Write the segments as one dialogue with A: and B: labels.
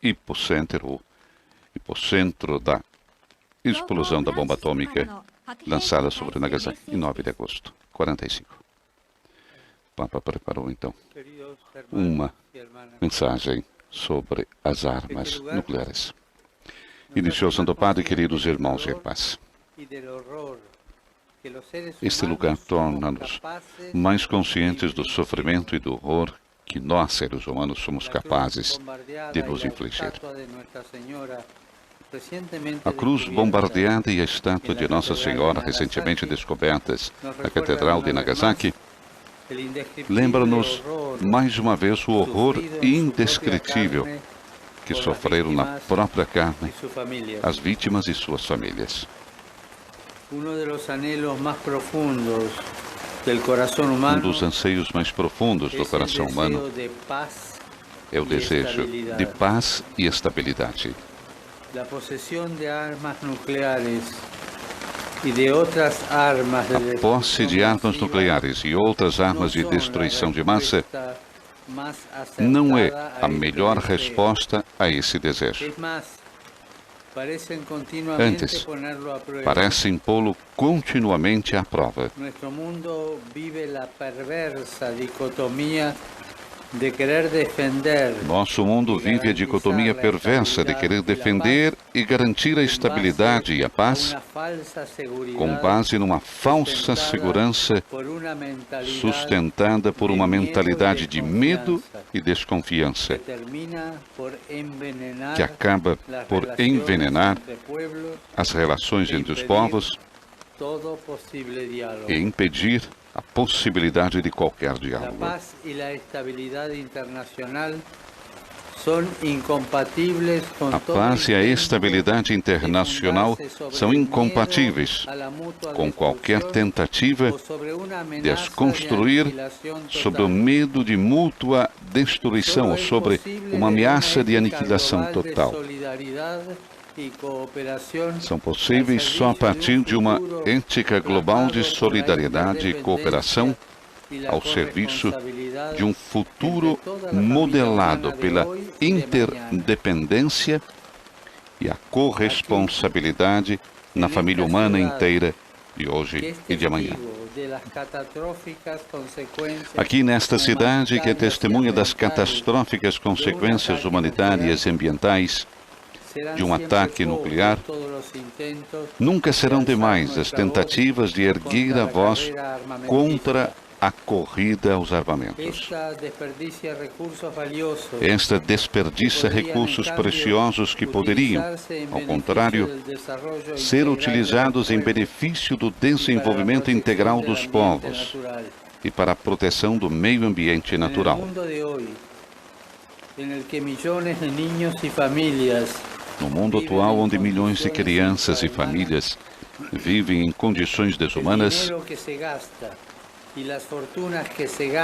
A: hipocenter, o hipocentro da explosão da bomba atômica lançada sobre Nagasaki em 9 de agosto, 45. O Papa preparou, então, uma mensagem sobre as armas nucleares. Iniciou, Santo Padre, queridos irmãos e irmãs. Este lugar torna-nos mais conscientes do sofrimento e do horror que nós, seres humanos, somos capazes de nos infligir. A cruz bombardeada e a estátua de Nossa Senhora, recentemente descobertas na Catedral de Nagasaki, lembram-nos mais uma vez o horror indescritível que sofreram na própria carne as vítimas e suas famílias. Um dos anseios mais profundos do coração humano é o desejo de paz e estabilidade. A posse de armas nucleares e outras armas de destruição de massa não é a melhor resposta a esse desejo. Antes, parecem pô-lo continuamente à prova. Nosso mundo vive a dicotomia perversa de querer defender e garantir a estabilidade e a paz com base numa falsa segurança sustentada por uma mentalidade de medo e desconfiança que acaba por envenenar as relações entre os povos e impedir a possibilidade de qualquer diálogo. A paz e a estabilidade internacional são incompatíveis com qualquer tentativa de as construir sob o medo de mútua destruição ou sobre uma ameaça de aniquilação total. São possíveis só a partir de uma ética global de solidariedade e cooperação ao serviço de um futuro modelado pela interdependência e a corresponsabilidade na família humana inteira de hoje e de amanhã. Aqui nesta cidade, que é testemunha das catastróficas consequências humanitárias e ambientais de um ataque nuclear, nunca serão demais as tentativas de erguer a voz contra a corrida aos armamentos. Esta desperdiça recursos preciosos que poderiam, ao contrário, ser utilizados em benefício do desenvolvimento integral dos povos e para a proteção do meio ambiente natural. No mundo atual, onde milhões de crianças e famílias vivem em condições desumanas,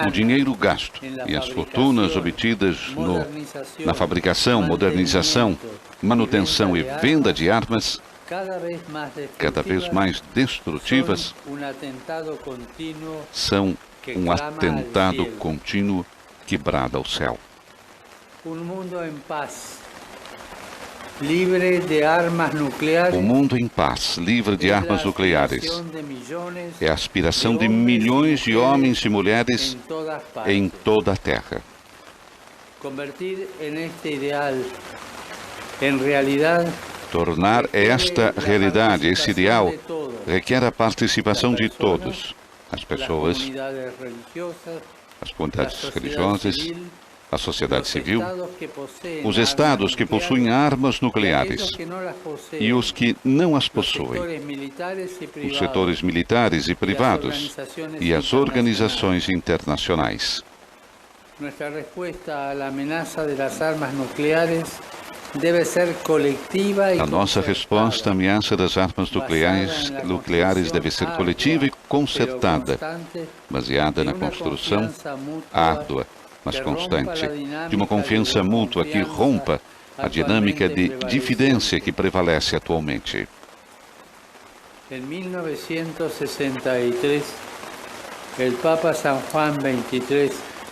A: o dinheiro gasto e as fortunas obtidas na fabricação, modernização, manutenção e venda de armas, cada vez mais destrutivas, são um atentado contínuo que brada ao céu. O mundo em paz, livre de armas nucleares, é a aspiração de milhões de homens e mulheres em toda a Terra. Tornar esta realidade, esse ideal, requer a participação de todos, as pessoas, as comunidades religiosas, a sociedade civil, os estados que possuem armas nucleares e os que não as possuem, os setores militares e privados e as organizações internacionais. A nossa resposta à ameaça das armas nucleares deve ser coletiva e concertada, baseada na construção árdua, mas constante, de uma confiança mútua que rompa a dinâmica de dividência que prevalece atualmente. Em 1963,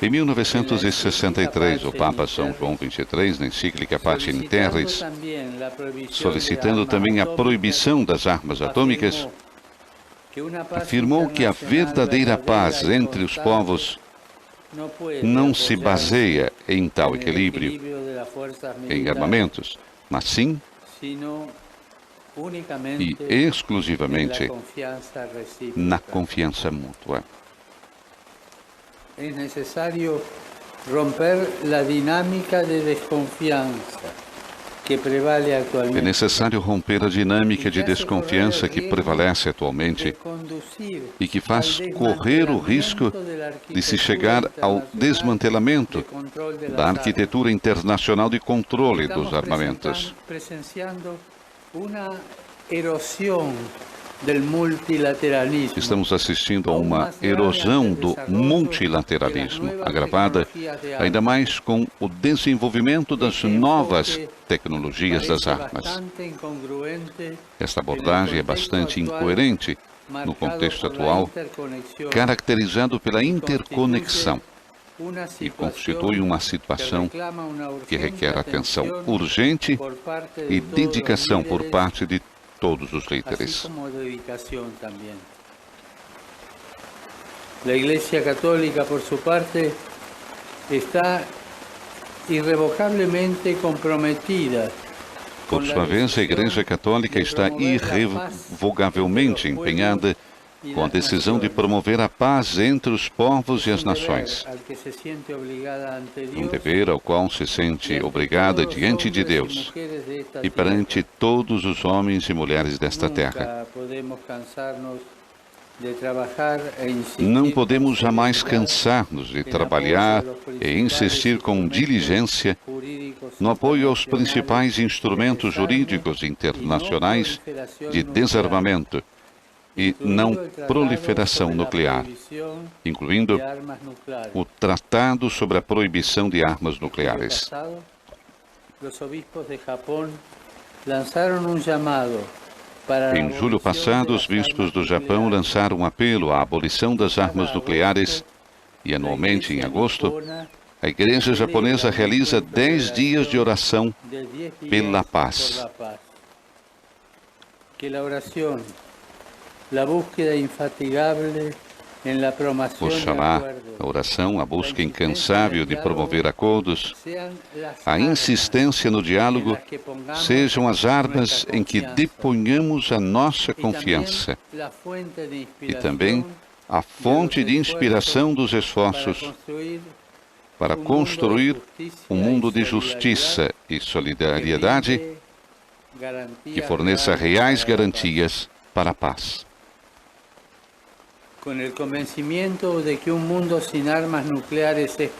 A: Em 1963, o Papa São João XXIII, na encíclica Pacem in Terris, solicitando também a proibição das armas atômicas, afirmou que a verdadeira paz entre os povos não se baseia em tal equilíbrio, em armamentos, mas sim e exclusivamente na confiança mútua.
B: É necessário romper a dinâmica de desconfiança que prevale atualmente.
A: É necessário romper a dinâmica de desconfiança que prevalece atualmente e que faz correr o risco de se chegar ao desmantelamento da arquitetura internacional de controle dos armamentos. Estamos assistindo a uma erosão do multilateralismo, agravada ainda mais com o desenvolvimento das novas tecnologias das armas. Esta abordagem é bastante incoerente no contexto atual, caracterizado pela interconexão, e constitui uma situação que requer atenção urgente e dedicação por parte de todos os líderes.
B: A Igreja Católica, por sua parte, está irrevocavelmente comprometida.
A: Por sua vez, a Igreja Católica está irrevogavelmente empenhada com a decisão de promover a paz entre os povos e as nações, um dever ao qual se sente obrigada diante de Deus e perante todos os homens e mulheres desta terra. Não podemos jamais cansar-nos de trabalhar e insistir com diligência no apoio aos principais instrumentos jurídicos internacionais de desarmamento e não proliferação nuclear, incluindo o Tratado sobre a Proibição de Armas Nucleares. Em julho passado, os bispos do Japão lançaram um apelo à abolição das armas nucleares e, anualmente, em agosto, a Igreja japonesa realiza 10 dias de oração pela paz. Oxalá, a oração, a busca incansável de promover acordos, a insistência no diálogo, sejam as armas em que deponhamos a nossa confiança e também a fonte de inspiração dos esforços para construir um mundo de justiça e solidariedade que forneça reais garantias para a paz.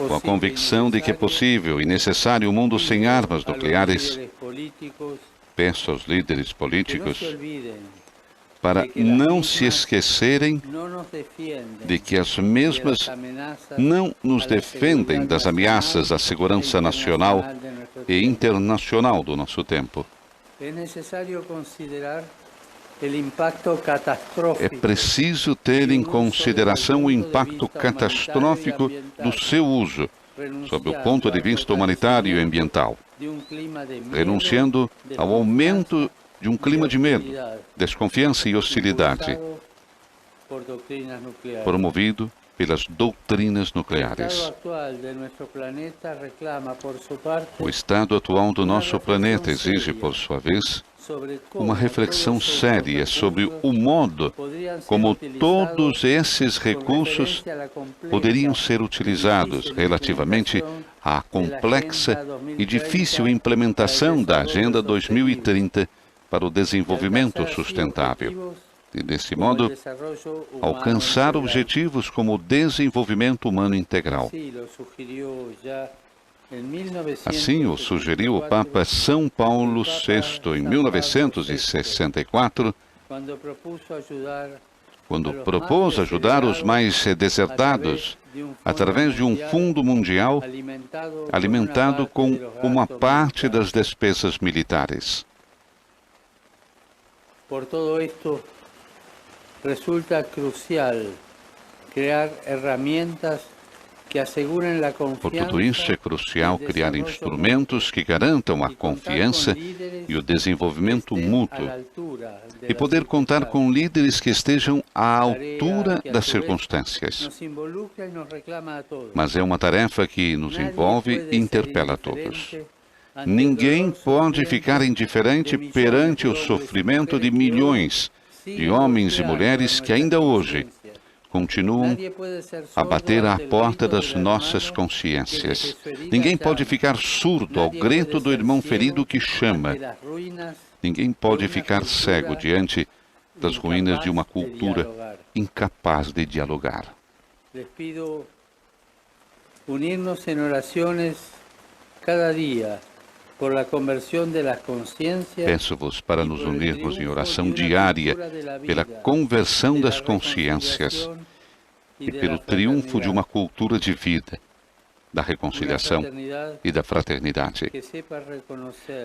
A: Com a convicção de que é possível e necessário um mundo sem armas nucleares, peço aos líderes políticos para não se esquecerem de que as mesmas não nos defendem das ameaças à segurança nacional e internacional do nosso tempo. É preciso ter em consideração o impacto catastrófico do seu uso, sob o ponto de vista humanitário e ambiental, renunciando ao aumento de um clima de medo, desconfiança e hostilidade, promovido pelas doutrinas nucleares. O estado atual do nosso planeta exige, por sua vez, uma reflexão séria sobre o modo como todos esses recursos poderiam ser utilizados relativamente à complexa e difícil implementação da Agenda 2030 para o desenvolvimento sustentável. E, desse modo, alcançar objetivos como o desenvolvimento humano integral. Assim o sugeriu o Papa São Paulo VI em 1964, quando propôs ajudar os mais deserdados através de um fundo mundial alimentado com uma parte das despesas militares.
B: Por todo esto, resulta crucial crear herramientas
A: Por tudo isso, é crucial criar instrumentos que garantam a confiança e o desenvolvimento mútuo e poder contar com líderes que estejam à altura das circunstâncias. Mas é uma tarefa que nos envolve e interpela a todos. Ninguém pode ficar indiferente perante o sofrimento de milhões de homens e mulheres que ainda hoje continuam a bater à porta das nossas consciências. Ninguém pode ficar surdo ao grito do irmão ferido que chama. Ninguém pode ficar cego diante das ruínas de uma cultura incapaz de dialogar.
B: Unirnos em orações cada dia por la conversión de las conciencias.
A: Peço-vos para nos unirmos em oração diária pela conversão das consciências e pelo triunfo de uma cultura de vida, da reconciliação e da fraternidade.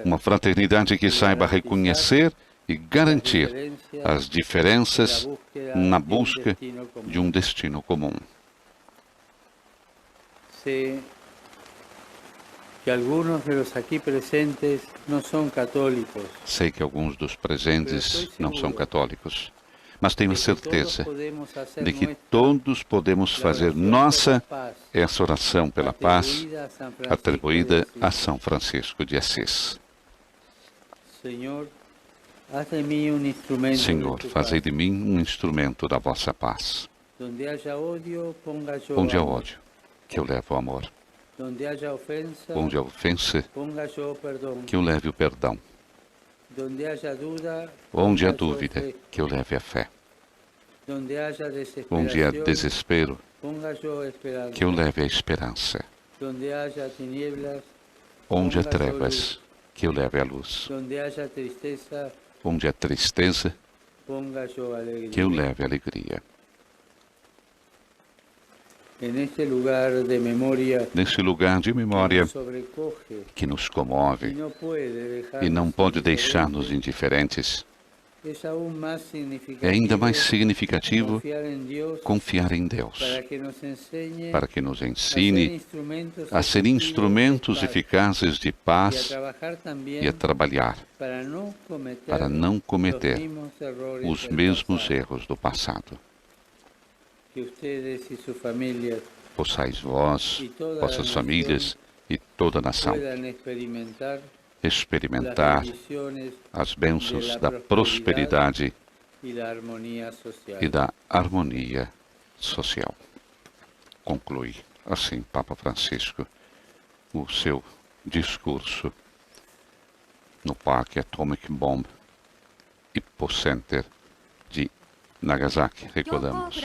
A: Uma fraternidade que saiba reconhecer e garantir as diferenças na busca de um destino comum.
B: Que alguns dos aqui presentes não são católicos.
A: Sei que alguns dos presentes não são católicos, mas tenho a certeza de que todos podemos fazer nossa essa oração pela paz atribuída a São Francisco de Assis.
B: Senhor,
A: fazei de mim um instrumento da vossa paz. Onde há ódio, que eu levo o amor. Onde há ofensa, que eu leve o perdão. Onde há dúvida, que eu leve a fé. Onde há desespero, que eu leve a esperança. Onde há trevas, que eu leve a luz. Onde há tristeza, que eu leve a alegria. Nesse lugar de memória que nos comove e não pode deixar-nos indiferentes, é ainda mais significativo confiar em Deus, para que nos ensine a ser instrumentos eficazes de paz e a trabalhar para não cometer os mesmos erros do passado. Possais vós, vossas famílias e toda a nação experimentar as bênçãos da prosperidade e da harmonia social. Conclui assim Papa Francisco o seu discurso no Parque Atomic Bomb Hypocenter de Nagasaki. Recordamos.